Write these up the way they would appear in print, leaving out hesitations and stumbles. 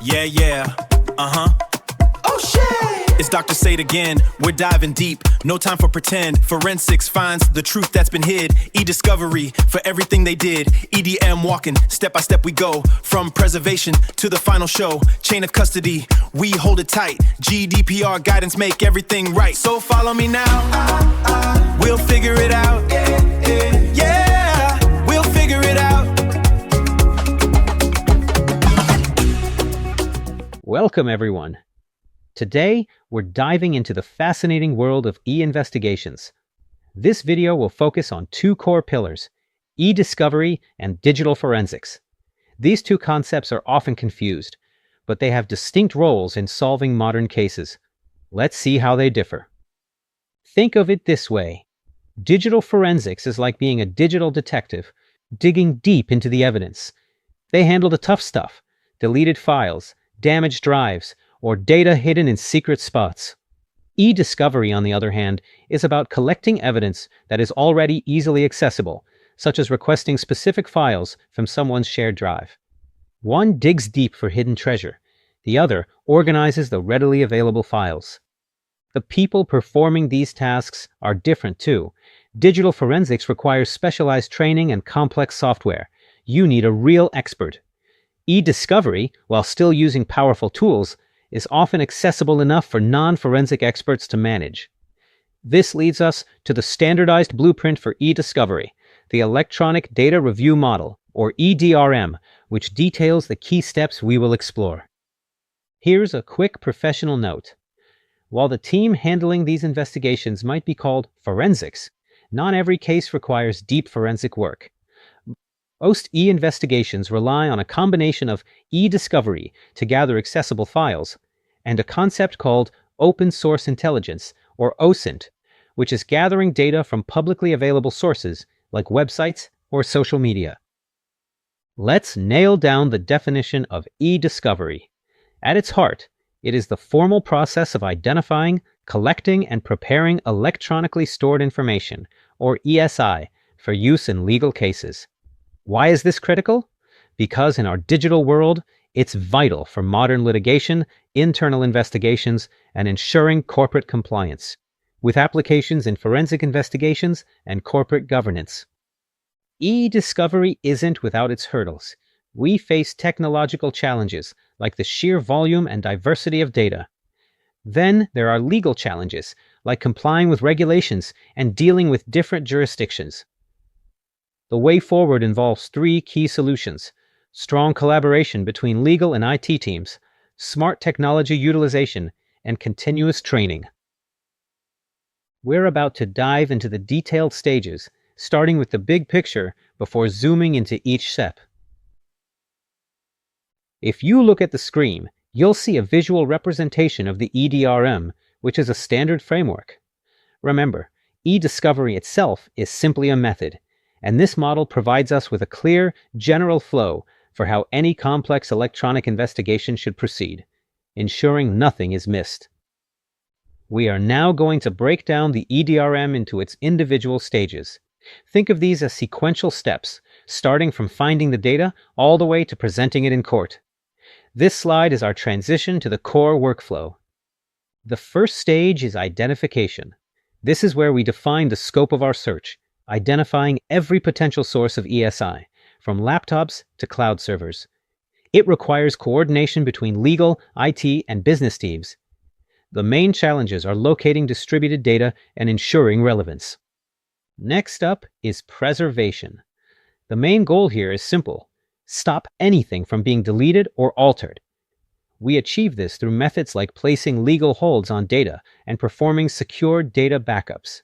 Yeah, yeah, uh-huh. Oh shit! It's Dr. Say It Again, we're diving deep, no time for pretend. Forensics finds the truth that's been hid. eDiscovery for everything they did. EDRM walking, step by step we go. From preservation to the final show. Chain of custody, we hold it tight. GDPR guidance make everything right. So follow me now, we'll figure it out. Yeah, we'll figure it out. Welcome, everyone. Today, we're diving into the fascinating world of eInvestigations. This video will focus on two core pillars, eDiscovery and digital forensics. These two concepts are often confused, but they have distinct roles in solving modern cases. Let's see how they differ. Think of it this way. Digital forensics is like being a digital detective, digging deep into the evidence. They handle the tough stuff, deleted files, damaged drives, or data hidden in secret spots. eDiscovery, on the other hand, is about collecting evidence that is already easily accessible, such as requesting specific files from someone's shared drive. One digs deep for hidden treasure. The other organizes the readily available files. The people performing these tasks are different too. Digital forensics requires specialized training and complex software. You need a real expert. eDiscovery, while still using powerful tools, is often accessible enough for non-forensic experts to manage. This leads us to the standardized blueprint for eDiscovery, the Electronic Data Review Model, or EDRM, which details the key steps we will explore. Here's a quick professional note. While the team handling these investigations might be called forensics, not every case requires deep forensic work. Most eInvestigations rely on a combination of eDiscovery to gather accessible files and a concept called open source intelligence, or OSINT, which is gathering data from publicly available sources like websites or social media. Let's nail down the definition of eDiscovery. At its heart, it is the formal process of identifying, collecting, and preparing electronically stored information, or ESI, for use in legal cases. Why is this critical? Because in our digital world, it's vital for modern litigation, internal investigations, and ensuring corporate compliance, with applications in forensic investigations and corporate governance. eDiscovery isn't without its hurdles. We face technological challenges like the sheer volume and diversity of data. Then there are legal challenges like complying with regulations and dealing with different jurisdictions. The way forward involves three key solutions: strong collaboration between legal and IT teams, smart technology utilization, and continuous training. We're about to dive into the detailed stages, starting with the big picture before zooming into each step. If you look at the screen, you'll see a visual representation of the EDRM, which is a standard framework. Remember, eDiscovery itself is simply a method, and this model provides us with a clear, general flow for how any complex electronic investigation should proceed, ensuring nothing is missed. We are now going to break down the EDRM into its individual stages. Think of these as sequential steps, starting from finding the data all the way to presenting it in court. This slide is our transition to the core workflow. The first stage is identification. This is where we define the scope of our search, identifying every potential source of ESI, from laptops to cloud servers. It requires coordination between legal, IT, and business teams. The main challenges are locating distributed data and ensuring relevance. Next up is preservation. The main goal here is simple: stop anything from being deleted or altered. We achieve this through methods like placing legal holds on data and performing secure data backups.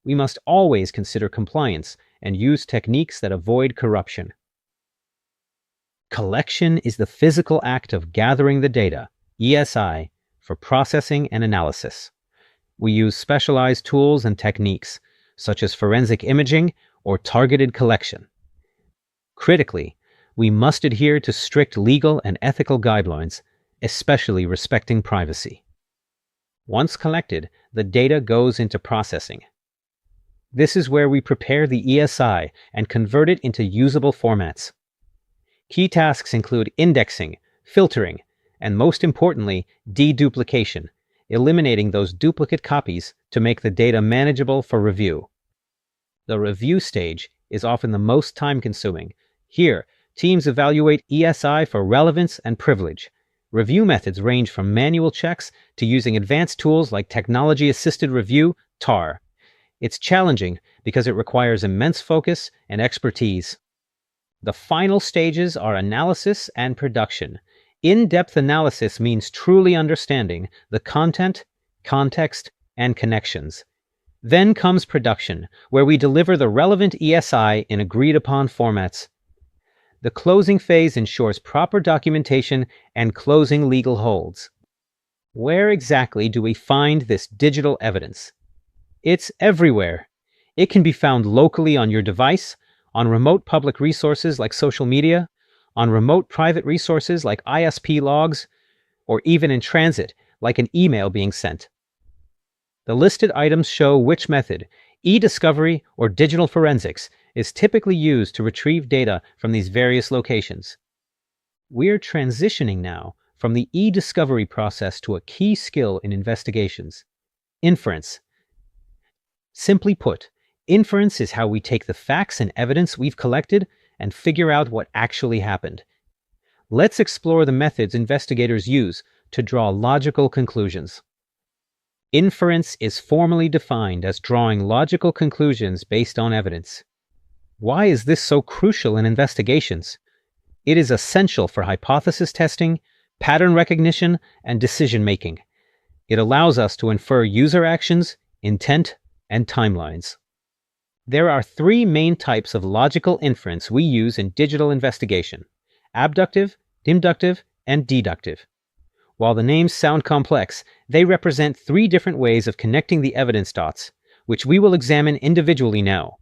We must always consider compliance and use techniques that avoid corruption. Collection is the physical act of gathering the data, ESI, for processing and analysis. We use specialized tools and techniques, such as forensic imaging or targeted collection. Critically, we must adhere to strict legal and ethical guidelines, especially respecting privacy. Once collected, the data goes into processing. This is where we prepare the ESI and convert it into usable formats. Key tasks include indexing, filtering, and most importantly, deduplication, eliminating those duplicate copies to make the data manageable for review. The review stage is often the most time-consuming. Here, teams evaluate ESI for relevance and privilege. Review methods range from manual checks to using advanced tools like technology-assisted review, TAR. It's challenging because it requires immense focus and expertise. The final stages are analysis and production. In-depth analysis means truly understanding the content, context, and connections. Then comes production, where we deliver the relevant ESI in agreed-upon formats. The closing phase ensures proper documentation and closing legal holds. Where exactly do we find this digital evidence? It's everywhere. It can be found locally on your device, on remote public resources like social media, on remote private resources like ISP logs, or even in transit, like an email being sent. The listed items show which method, eDiscovery or digital forensics, is typically used to retrieve data from these various locations. We're transitioning now from the eDiscovery process to a key skill in investigations: inference. Simply put, inference is how we take the facts and evidence we've collected and figure out what actually happened. Let's explore the methods investigators use to draw logical conclusions. Inference is formally defined as drawing logical conclusions based on evidence. Why is this so crucial in investigations? It is essential for hypothesis testing, pattern recognition, and decision-making. It allows us to infer user actions, intent, and timelines. There are three main types of logical inference we use in digital investigation: abductive, inductive, and deductive. While the names sound complex, they represent three different ways of connecting the evidence dots, which we will examine individually now.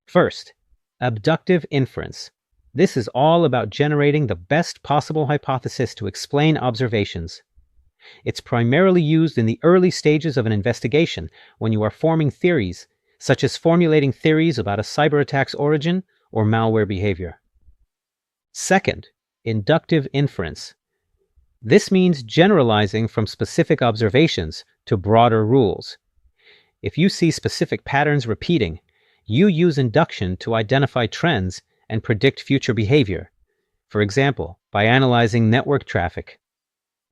First, abductive inference. This is all about generating the best possible hypothesis to explain observations. It's primarily used in the early stages of an investigation when you are forming theories, such as formulating theories about a cyber attack's origin or malware behavior. Second, inductive inference. This means generalizing from specific observations to broader rules. If you see specific patterns repeating, you use induction to identify trends and predict future behavior, for example, by analyzing network traffic.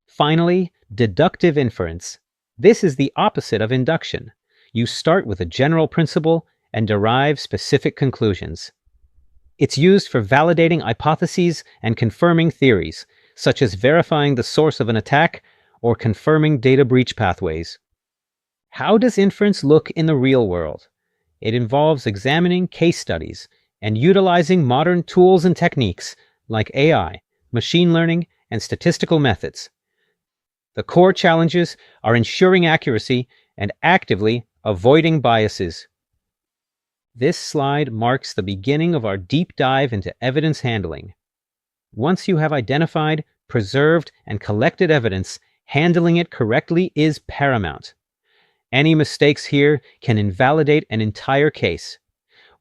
Finally, deductive inference. This is the opposite of induction. You start with a general principle and derive specific conclusions. It's used for validating hypotheses and confirming theories, such as verifying the source of an attack or confirming data breach pathways. How does inference look in the real world? It involves examining case studies and utilizing modern tools and techniques like AI, machine learning, and statistical methods. The core challenges are ensuring accuracy and actively avoiding biases. This slide marks the beginning of our deep dive into evidence handling. Once you have identified, preserved, and collected evidence, handling it correctly is paramount. Any mistakes here can invalidate an entire case.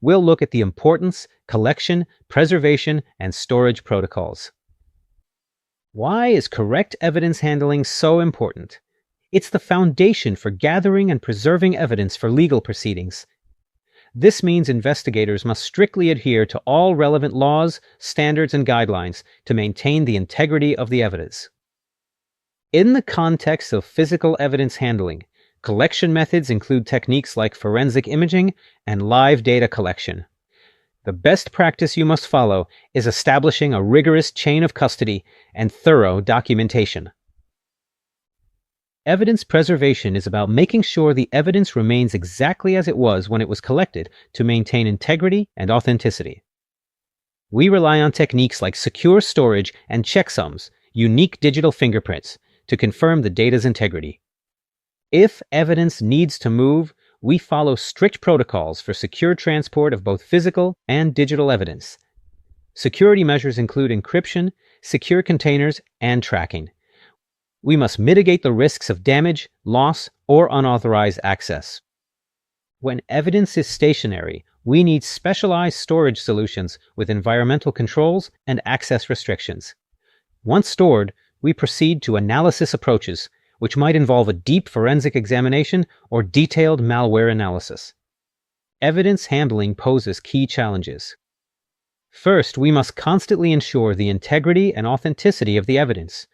We'll look at the importance, collection, preservation, and storage protocols. Why is correct evidence handling so important? It's the foundation for gathering and preserving evidence for legal proceedings. This means investigators must strictly adhere to all relevant laws, standards, and guidelines to maintain the integrity of the evidence. In the context of physical evidence handling, collection methods include techniques like forensic imaging and live data collection. The best practice you must follow is establishing a rigorous chain of custody and thorough documentation. Evidence preservation is about making sure the evidence remains exactly as it was when it was collected to maintain integrity and authenticity. We rely on techniques like secure storage and checksums, unique digital fingerprints, to confirm the data's integrity. If evidence needs to move, we follow strict protocols for secure transport of both physical and digital evidence. Security measures include encryption, secure containers, and tracking. We must mitigate the risks of damage, loss, or unauthorized access. When evidence is stationary, we need specialized storage solutions with environmental controls and access restrictions. Once stored, we proceed to analysis approaches, which might involve a deep forensic examination or detailed malware analysis. Evidence handling poses key challenges. First, we must constantly ensure the integrity and authenticity of the evidence.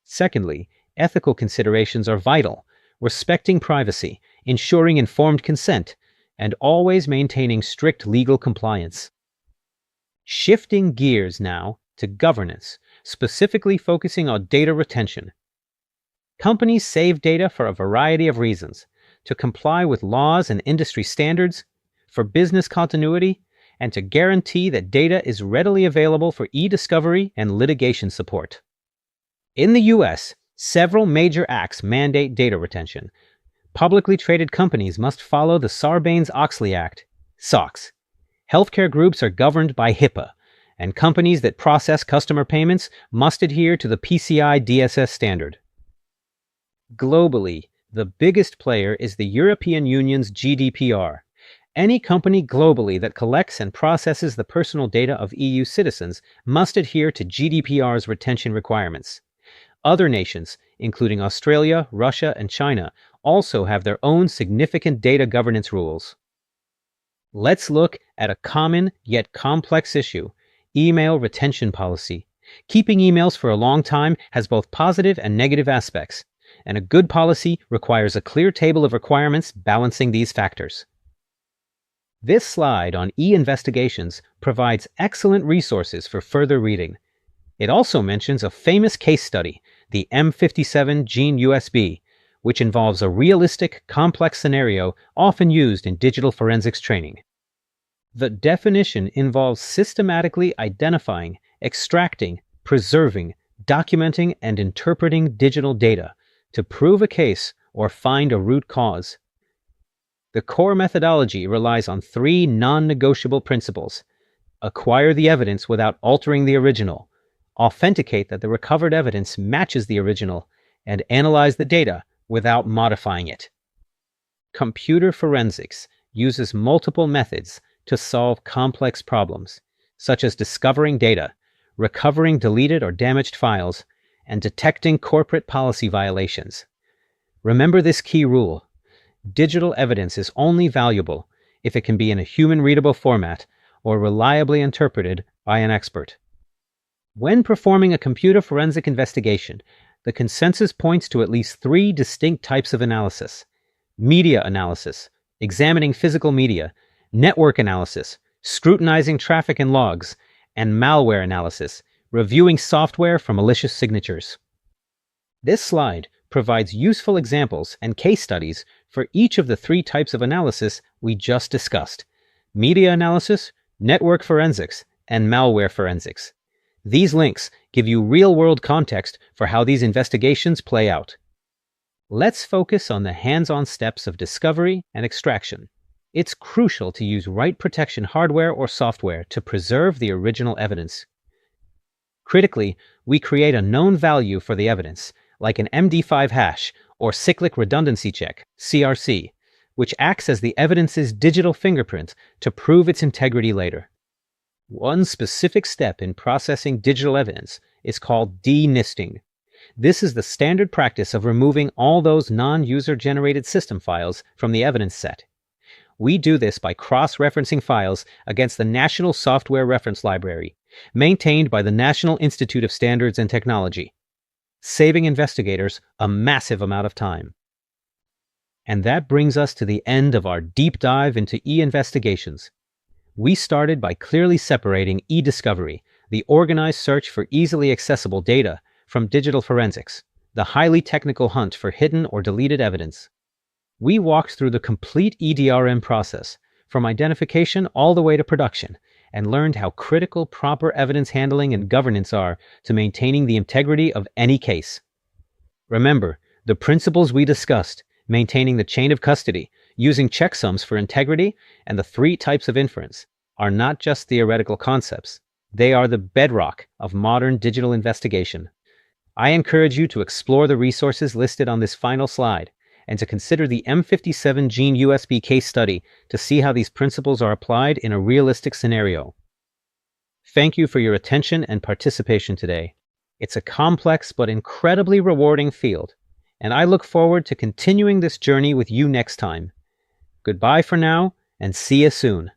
Secondly, ethical considerations are vital, respecting privacy, ensuring informed consent, and always maintaining strict legal compliance. Shifting gears now to governance, specifically focusing on data retention. Companies save data for a variety of reasons: to comply with laws and industry standards, for business continuity, and to guarantee that data is readily available for e-discovery and litigation support. In the US, several major acts mandate data retention. Publicly traded companies must follow the Sarbanes-Oxley Act, SOX. Healthcare groups are governed by HIPAA, and companies that process customer payments must adhere to the PCI DSS standard. Globally, the biggest player is the European Union's GDPR. Any company globally that collects and processes the personal data of EU citizens must adhere to GDPR's retention requirements. Other nations, including Australia, Russia, and China, also have their own significant data governance rules. Let's look at a common yet complex issue: email retention policy. Keeping emails for a long time has both positive and negative aspects, and a good policy requires a clear table of requirements balancing these factors. This slide on EInvestigations provides excellent resources for further reading. It also mentions a famous case study, the M57 Gene USB, which involves a realistic, complex scenario often used in digital forensics training. The definition involves systematically identifying, extracting, preserving, documenting, and interpreting digital data to prove a case or find a root cause. The core methodology relies on three non-negotiable principles: acquire the evidence without altering the original, authenticate that the recovered evidence matches the original, and analyze the data without modifying it. Computer forensics uses multiple methods to solve complex problems, such as discovering data, recovering deleted or damaged files, and detecting corporate policy violations. Remember this key rule: digital evidence is only valuable if it can be in a human-readable format or reliably interpreted by an expert. When performing a computer forensic investigation, the consensus points to at least three distinct types of analysis: media analysis, examining physical media; network analysis, scrutinizing traffic and logs; and malware analysis, reviewing software for malicious signatures. This slide provides useful examples and case studies for each of the three types of analysis we just discussed: media analysis, network forensics, and malware forensics. These links give you real-world context for how these investigations play out. Let's focus on the hands-on steps of discovery and extraction. It's crucial to use right protection hardware or software to preserve the original evidence. Critically, we create a known value for the evidence, like an MD5 hash or cyclic redundancy check, CRC, which acts as the evidence's digital fingerprint to prove its integrity later. One specific step in processing digital evidence is called denisting. This is the standard practice of removing all those non-user-generated system files from the evidence set. We do this by cross-referencing files against the National Software Reference Library, maintained by the National Institute of Standards and Technology, saving investigators a massive amount of time. And that brings us to the end of our deep dive into eInvestigations. We started by clearly separating eDiscovery, the organized search for easily accessible data, from digital forensics, the highly technical hunt for hidden or deleted evidence. We walked through the complete EDRM process, from identification all the way to production, and learned how critical proper evidence handling and governance are to maintaining the integrity of any case. Remember, the principles we discussed, maintaining the chain of custody, using checksums for integrity, and the three types of inference, are not just theoretical concepts. They are the bedrock of modern digital investigation. I encourage you to explore the resources listed on this final slide, and to consider the M57 Gene USB case study to see how these principles are applied in a realistic scenario. Thank you for your attention and participation today. It's a complex but incredibly rewarding field, and I look forward to continuing this journey with you next time. Goodbye for now, and see you soon.